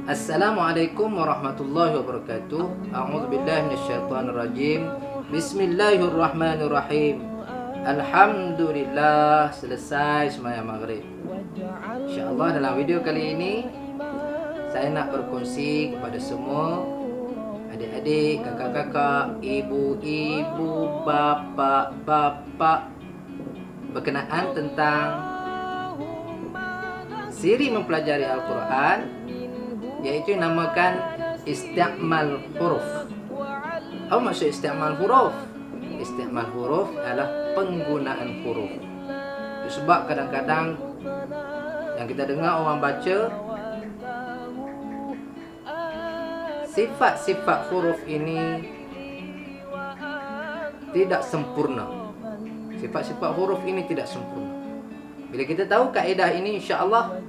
Assalamualaikum warahmatullahi wabarakatuh. A'udzu billahi minasyaitonir rajim. Bismillahirrahmanirrahim. Alhamdulillah, selesai sembahyang maghrib. InsyaAllah dalam video kali ini saya nak berkongsi kepada semua adik-adik, kakak-kakak, ibu-ibu, bapa-bapa berkenaan tentang siri mempelajari Al-Quran, iaitu dinamakan isti'mal huruf. Apa maksud isti'mal huruf? Isti'mal huruf adalah penggunaan huruf. Sebab kadang-kadang yang kita dengar orang baca, sifat-sifat huruf ini tidak sempurna. Sifat-sifat huruf ini tidak sempurna. Bila kita tahu kaedah ini, insya-Allah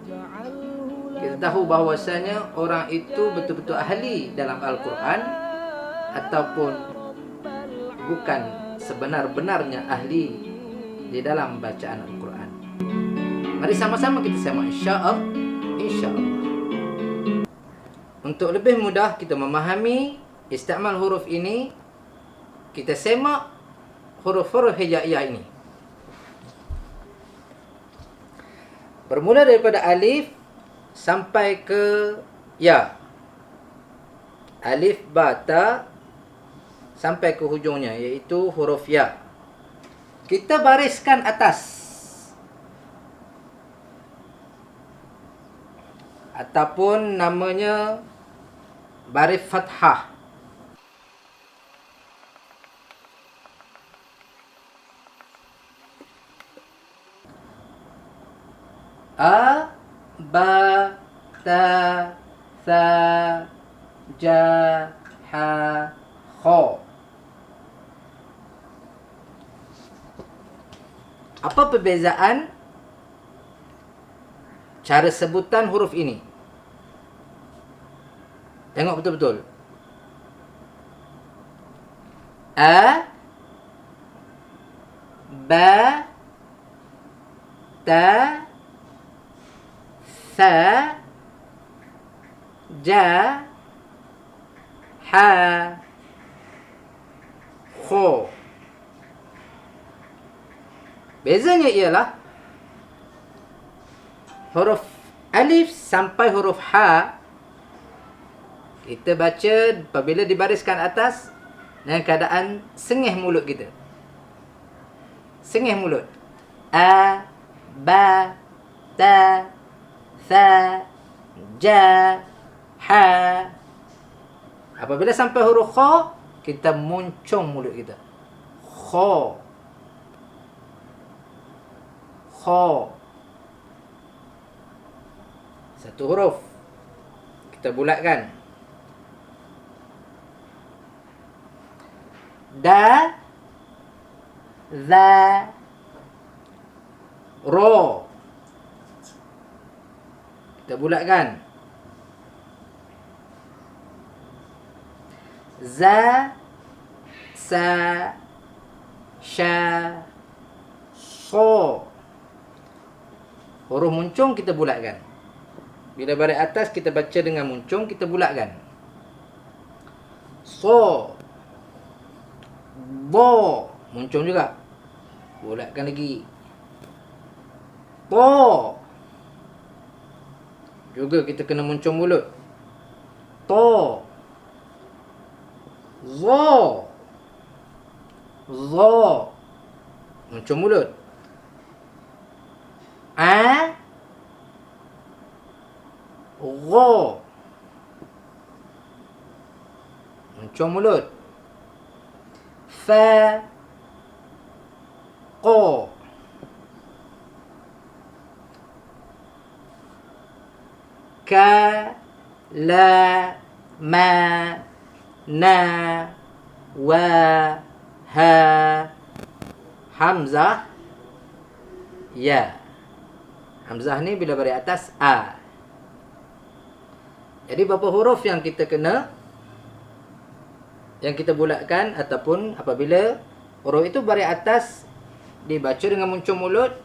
kita tahu bahawasanya orang itu betul-betul ahli dalam Al-Quran ataupun bukan sebenar-benarnya ahli di dalam bacaan Al-Quran. Mari sama-sama kita simak insya-Allah. Untuk lebih mudah kita memahami isti'mal huruf ini, kita semak huruf-huruf hijaiyah ini. Bermula daripada alif sampai ke ya. Alif, ba, ta sampai ke hujungnya, iaitu huruf ya. Kita bariskan atas ataupun namanya baris fathah. A, ba, ta, sa, ja, ha, kho. Apa perbezaan cara sebutan huruf ini? Tengok betul-betul. A, ba, ta, sa, ja, ha, kho. Bezanya ialah huruf alif sampai huruf ha, kita baca apabila dibariskan atas dengan keadaan sengih mulut kita. Sengih mulut. A, ba, ta, sa, ja, ha. Apabila sampai huruf kho, kita muncung mulut kita. Kho. Kho. Satu huruf kita bulatkan. Da, za, ro. Kita bulatkan. Za, sa, sha, so. Huruf muncung kita bulatkan. Bila baris atas kita baca dengan muncung, kita bulatkan. So, bo, muncung juga. Bulatkan lagi. To, juga kita kena muncung mulut. To, zo, zo, muncung mulut. A, gho, muncung mulut. Fa, qo, ka, la, ma, na, wa, ha, hamzah, ya. Hamzah ni bila baris atas a. Jadi berapa huruf yang kita kena, yang kita bulatkan, ataupun apabila huruf itu baris atas dibaca dengan muncung mulut,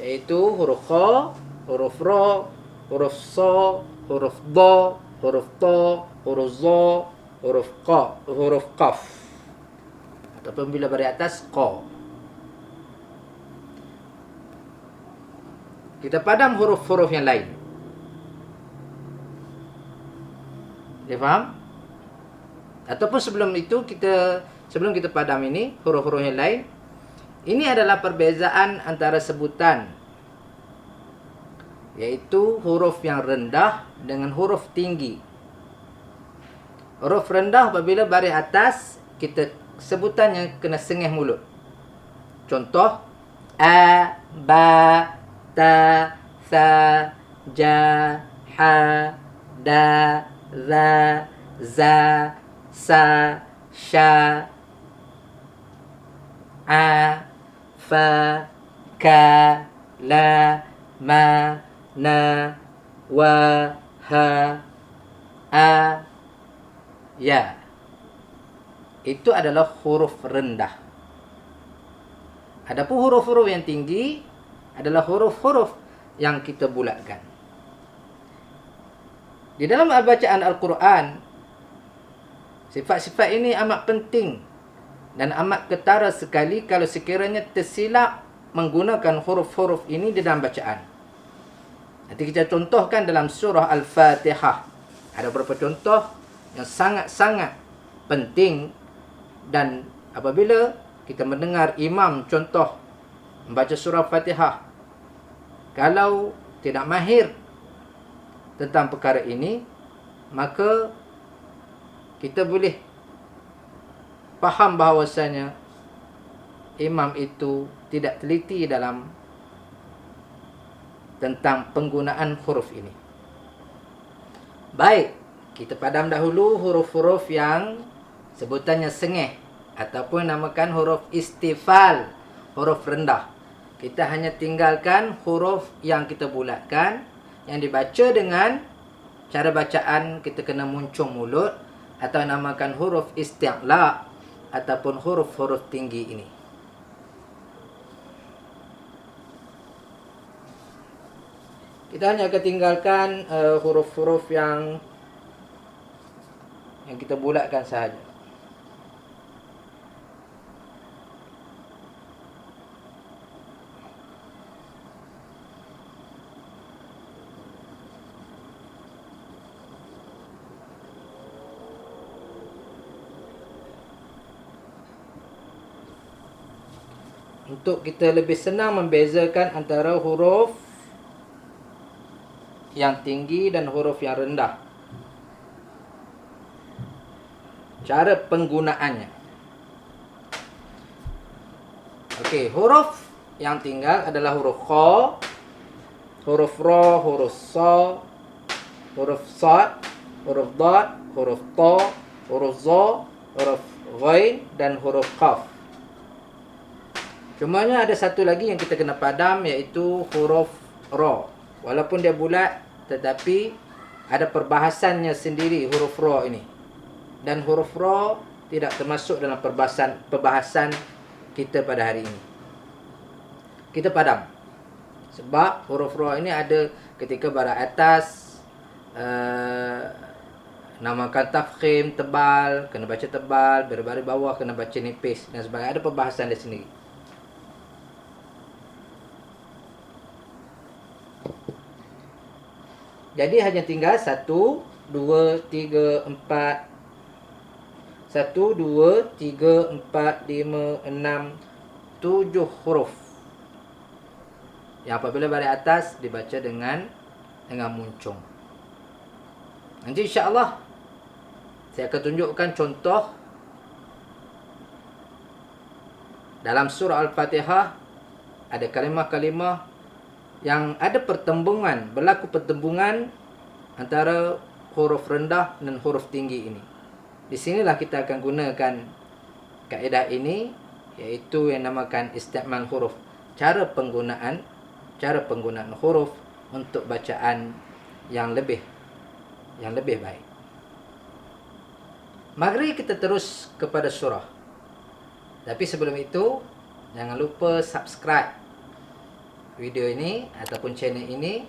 iaitu huruf kha, huruf ra, huruf sa, huruf dha, huruf ta, huruf za, huruf qa, huruf qaf. Ataupun bila baris atas qa. Kita padam huruf-huruf yang lain. Dia faham? Ataupun sebelum kita padam ini huruf-huruf yang lain, ini adalah perbezaan antara sebutan, yaitu huruf yang rendah dengan huruf tinggi. Huruf rendah apabila baris atas, kita sebutannya kena sengih mulut. Contoh, a, ba, ta, sa, ja, ha, da, za, za, sa, sha, a, fa, ka, la, ma, na, wa, ha, a, ya. Itu adalah huruf rendah. Adapun huruf-huruf yang tinggi adalah huruf-huruf yang kita bulatkan. Di dalam bacaan Al-Quran, sifat-sifat ini amat penting dan amat ketara sekali kalau sekiranya tersilap menggunakan huruf-huruf ini di dalam bacaan. Nanti kita contohkan dalam surah Al-Fatihah. Ada beberapa contoh yang sangat-sangat penting, dan apabila kita mendengar imam contoh membaca surah Al-Fatihah, kalau tidak mahir tentang perkara ini, maka kita boleh faham bahawasanya imam itu tidak teliti dalam tentang penggunaan huruf ini. Baik, kita padam dahulu huruf-huruf yang sebutannya sengih ataupun namakan huruf istifal, huruf rendah. Kita hanya tinggalkan huruf yang kita bulatkan, yang dibaca dengan cara bacaan kita kena muncung mulut, atau namakan huruf isti'la ataupun huruf-huruf tinggi ini. Kita hanya akan tinggalkan huruf-huruf yang kita bulatkan sahaja. Untuk kita lebih senang membezakan antara huruf yang tinggi dan huruf yang rendah, cara penggunaannya. Okey, huruf yang tinggal adalah huruf kha, huruf ra, huruf sa, huruf sad, huruf dad, huruf ta, huruf za, huruf ghain dan huruf qaf. Cumanya ada satu lagi yang kita kena padam, iaitu huruf ra. Walaupun dia bulat, tetapi ada perbahasannya sendiri huruf ra ini. Dan huruf ra tidak termasuk dalam perbahasan kita pada hari ini. Kita padam. Sebab huruf ra ini ada ketika baris atas, namakan tafkhim, tebal, kena baca tebal, baris bawah kena baca nipis dan sebagainya. Ada perbahasan dia sendiri. Jadi hanya tinggal 1, 2, 3, 4 1, 2, 3, 4, 5, 6, 7 huruf yang apabila baris atas dibaca dengan muncung. Nanti insya-Allah saya akan tunjukkan contoh dalam surah Al-Fatihah. Ada kalimah-kalimah yang ada berlaku pertembungan antara huruf rendah dan huruf tinggi ini. Di sinilah kita akan gunakan kaedah ini, iaitu yang namakan isti'mal huruf, cara penggunaan huruf untuk bacaan yang lebih baik. Mari kita terus kepada surah. Tapi sebelum itu, jangan lupa subscribe video ini ataupun channel ini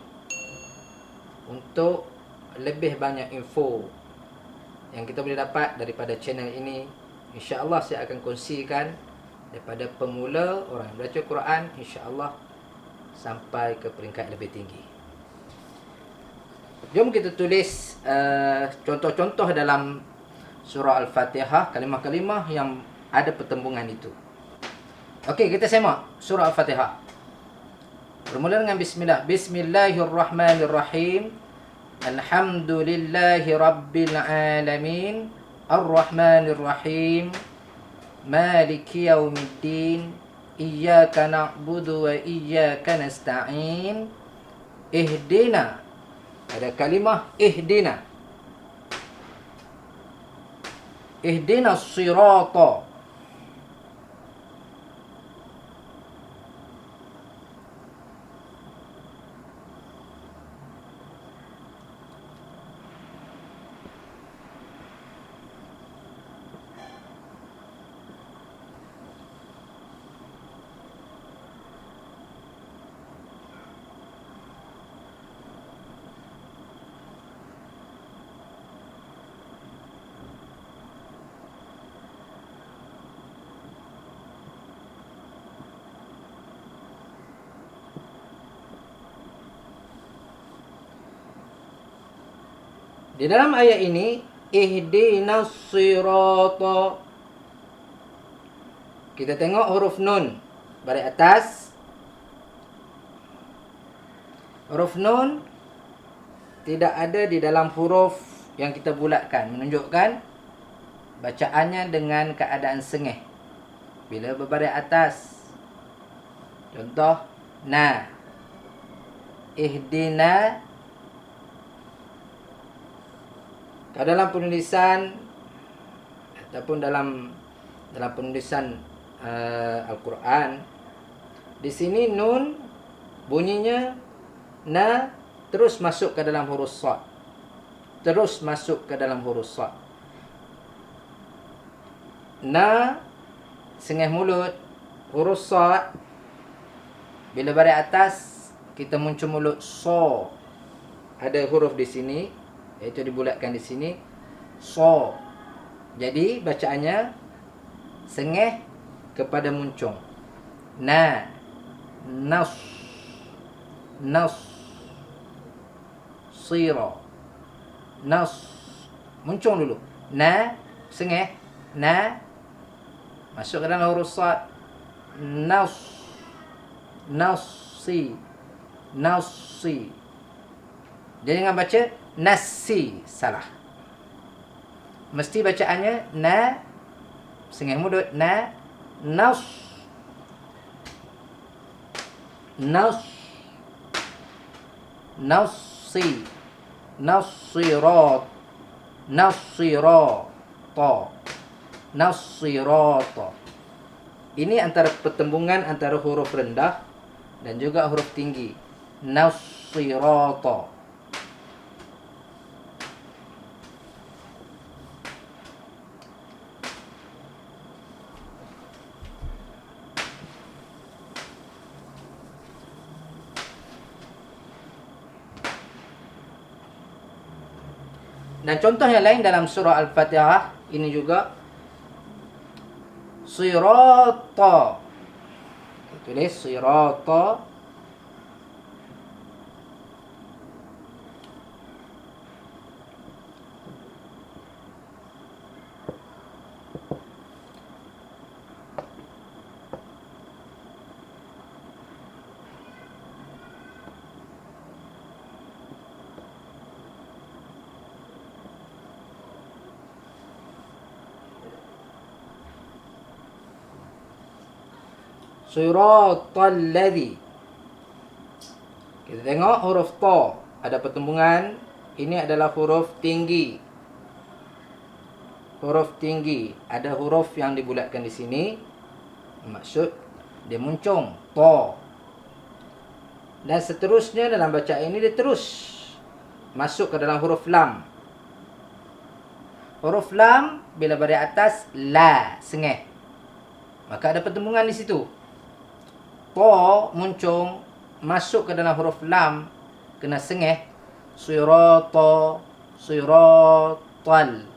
untuk lebih banyak info yang kita boleh dapat daripada channel ini, insya-Allah saya akan kongsikan daripada pemula orang yang baca Quran, insya-Allah sampai ke peringkat lebih tinggi. Jom kita tulis contoh-contoh dalam surah Al-Fatihah, kalimah-kalimah yang ada pertembungan itu. Okey, kita semak surah Al-Fatihah. Bermula dengan bismillah. Bismillahirrahmanirrahim. Alhamdulillahi rabbil alamin. Ar-Rahmanir-Rahim. Maliki yaumiddin. Iyyaka na'budu wa iyyaka nasta'in. Ihdina. Ada kalimah ihdina. Ihdina as-sirata. Di dalam ayat ini, ihdinas sirata. Kita tengok huruf nun baris atas. Huruf nun tidak ada di dalam huruf yang kita bulatkan, menunjukkan bacaannya dengan keadaan sengih bila berbaris atas. Contoh, na. Ihdina. Kalau dalam penulisan ataupun dalam penulisan Al-Quran, di sini nun bunyinya na terus masuk ke dalam huruf sad. Terus masuk ke dalam huruf sad. Na sengih mulut, huruf sad bila baris atas kita muncul mulut so. Ada huruf di sini, iaitu dibulatkan di sini so. Jadi bacaannya sengih kepada muncung. Na, nas, nas, sira, nas. Muncung dulu. Na, sengih. Na, masuk ke dalam huruf sad. Nas, nasi, nasi. Dia jangan baca nasi, salah. Mesti bacaannya na, sengih mulut, na, nas, nas, nasi, nasirat, nasirata, nasirata. Ini antara pertembungan antara huruf rendah dan juga huruf tinggi. Nasirata. Dan contoh yang lain dalam surah Al-Fatihah ini juga sirata. Tulis sirata. Siratal ladzi. Kita tengok huruf ta ada pertembungan. Ini adalah huruf tinggi. Huruf tinggi. Ada huruf yang dibulatkan di sini. Maksud dia muncung ta. Dan seterusnya dalam bacaan ini dia terus masuk ke dalam huruf lam. Huruf lam bila baris atas la, sengih. Maka ada pertembungan di situ. Ta muncung masuk ke dalam huruf lam kena sengih. Sirata, siratal.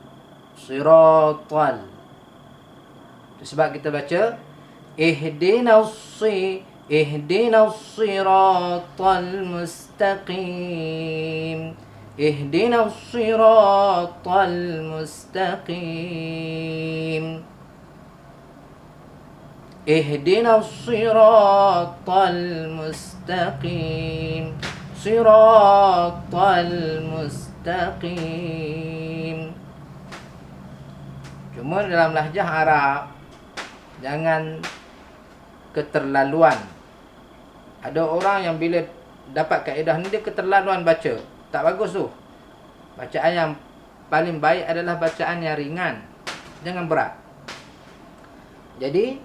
Siratal. Sebab kita baca ihdinas siratal mustaqim. Ihdinas siratal mustaqim. Ihdinas siratal mustaqim. Siratal mustaqim. Cuma dalam lahjah Arab, jangan keterlaluan. Ada orang yang bila dapat kaedah ni dia keterlaluan baca. Tak bagus tu. Bacaan yang paling baik adalah bacaan yang ringan. Jangan berat. Jadi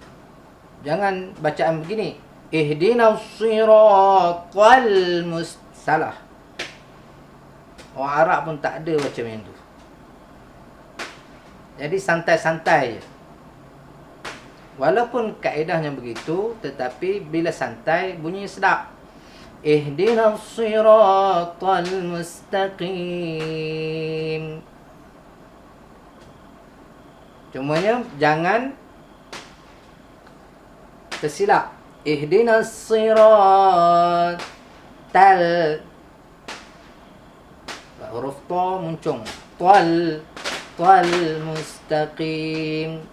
jangan bacaan begini. Ihdinas siratal salah. Orang Arab pun tak ada macam yang tu. Jadi santai-santai je. Walaupun kaedahnya begitu, tetapi bila santai bunyinya sedap. Ihdinas siratal mustaqim. Cumanya jangan tersilap. Ihdinas siratal. Huruf ta muncung. Tal mustaqim.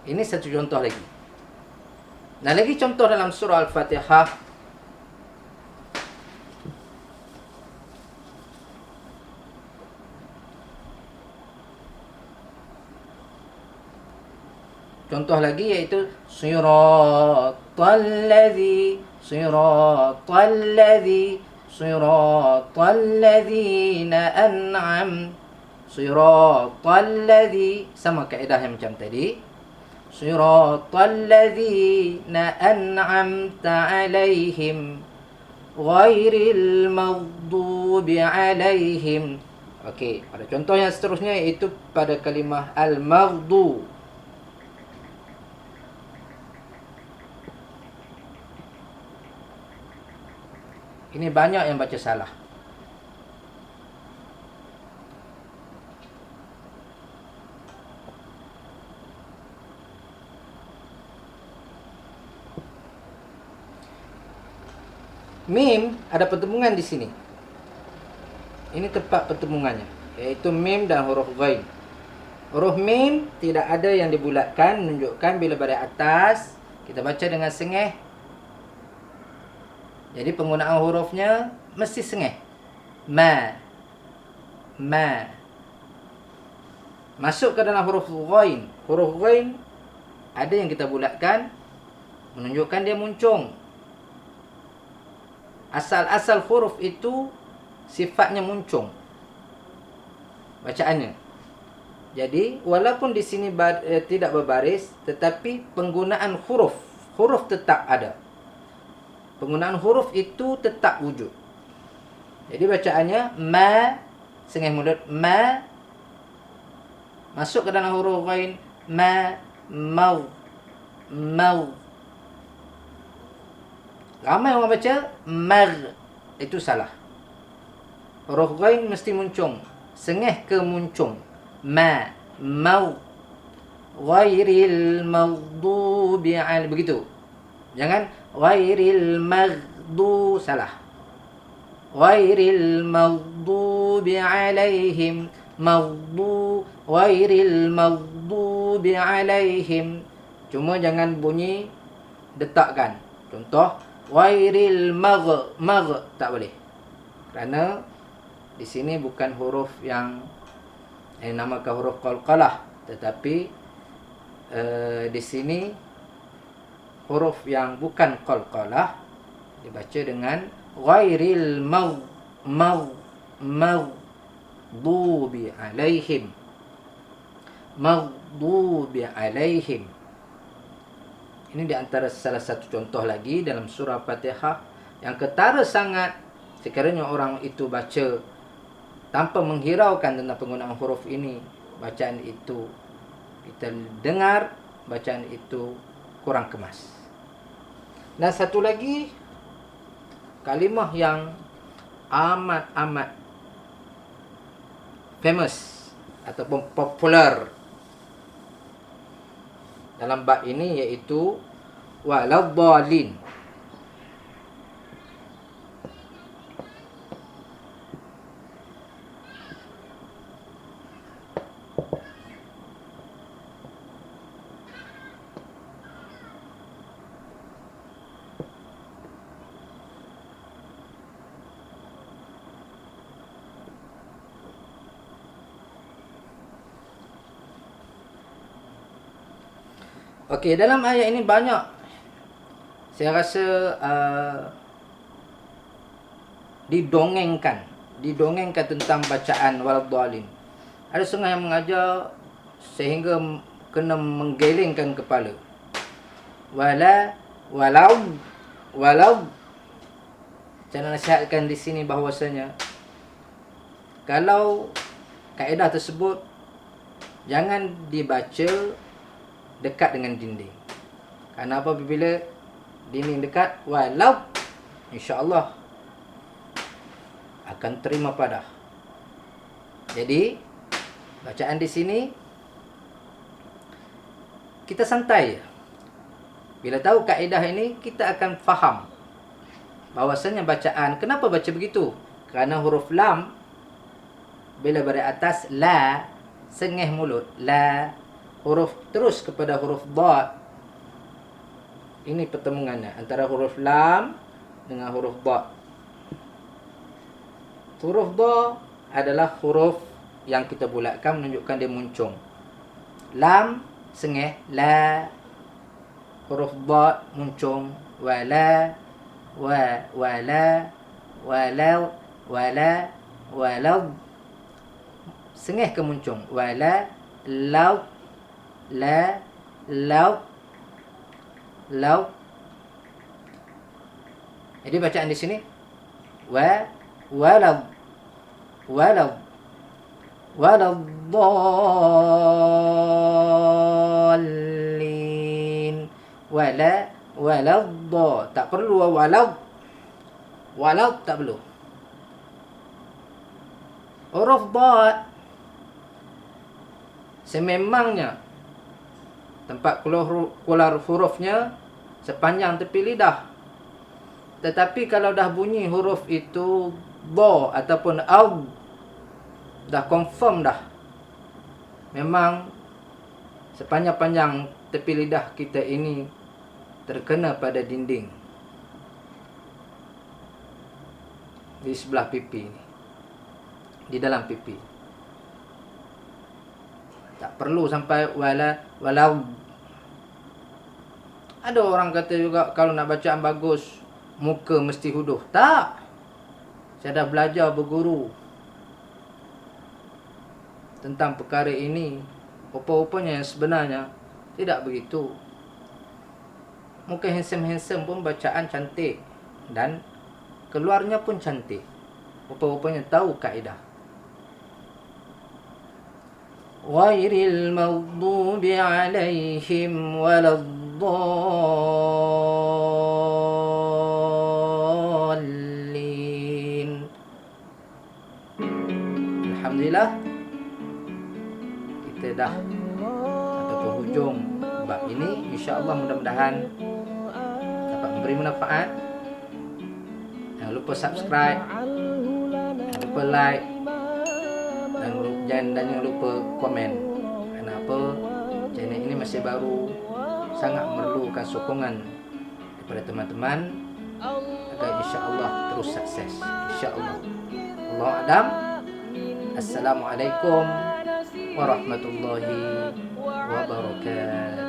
Ini satu contoh lagi. Dan lagi contoh dalam surah Al-Fatihah. Contoh lagi iaitu siratal ladzina an'am. Siratal ladzi, sama kaedah yang macam tadi. Siratal ladzina an'amta alaihim ghairil maghdubi alaihim. Okey, pada contoh yang seterusnya iaitu pada kalimah al-maghdu. Ini banyak yang baca salah. Mim ada pertemuan di sini. Ini tempat pertemuannya, iaitu mim dan huruf ghain. Huruf mim tidak ada yang dibulatkan, menunjukkan bila baris atas kita baca dengan sengih. Jadi penggunaan hurufnya mesti sengih. Ma. Masuk ke dalam huruf ghain. Huruf ghain ada yang kita bulatkan, menunjukkan dia muncung. Asal-asal huruf itu sifatnya muncung bacaannya. Jadi walaupun di sini tidak berbaris, tetapi penggunaan huruf tetap ada. Penggunaan huruf itu tetap wujud. Jadi bacaannya ma, sengih mulut, ma, masuk ke dalam huruf ghain, ma, mau. Ramai orang baca mar, itu salah. Huruf ghain mesti muncung, sengih ke muncung. Ma, mau, ghairil maghdubi alaihim, begitu. Jangan ghairil maghdu, salah. Ghairil maghdubi alaihim, ghairil maghdubi alaihim. Cuma jangan bunyi detakkan. Contoh ghairil tak boleh. Kerana di sini bukan huruf yang dinamakan huruf qalqalah, tetapi di sini huruf yang bukan qalqalah dibaca dengan ghairil maghdubi alaihim. Maghdubi alaihim. Ini di antara salah satu contoh lagi dalam surah Fatihah yang ketara sangat sekiranya orang itu baca tanpa menghiraukan tentang penggunaan huruf ini. Bacaan itu kita dengar, bacaan itu kurang kemas. Dan satu lagi kalimah yang amat famous ataupun popular dalam bab ini, iaitu waladhdallin. Okey, dalam ayat ini banyak, saya rasa didongengkan tentang bacaan waladhdallin. Ada setengah yang mengajar sehingga kena menggelengkan kepala. Walau saya nasihatkan di sini bahawasanya kalau kaedah tersebut jangan dibaca dekat dengan dinding. Kerana apabila dinding dekat, walau insya-Allah akan terima padah. Jadi bacaan di sini kita santai. Bila tahu kaedah ini, kita akan faham bahawasanya bacaan, kenapa baca begitu? Kerana huruf lam bila berada atas la, sengih mulut, la, huruf terus kepada huruf dha. Ini pertemuannya antara huruf lam dengan huruf dha. Huruf dha adalah huruf yang kita bulatkan menunjukkan dia muncung. Lam sengih, la. Huruf dha muncung, wala, wala, walau, walad. Sengih ke muncung, wala, law, la, law. Jadi bacaan di sini waladdallin. Waladh, tak perlu walau tak perlu. Huruf dha sememangnya tempat keluar hurufnya sepanjang tepi lidah. Tetapi kalau dah bunyi huruf itu dha ataupun aw, dah confirm dah, memang sepanjang-panjang tepi lidah kita ini terkena pada dinding di sebelah pipi ni, di dalam pipi. Tak perlu sampai walau. Ada orang kata juga kalau nak bacaan bagus, muka mesti huduh. Tak. Saya dah belajar berguru tentang perkara ini. Rupa-rupanya yang sebenarnya tidak begitu. Muka handsome-handsome pun bacaan cantik dan keluarnya pun cantik. Rupa-rupanya tahu kaedah. Ghairil maghdubi alaihim waladdallin. Alhamdulillah, kita dah sampai penghujung bab ini. InsyaAllah mudah-mudahan dapat memberi manfaat. Jangan lupa subscribe, jangan lupa like, dan jangan lupa komen. Kenapa? Channel ini masih baru, sangat memerlukan sokongan daripada teman-teman agar insya-Allah terus sukses. Insya-Allah. Allahu a'lam. Assalamualaikum warahmatullahi wabarakatuh.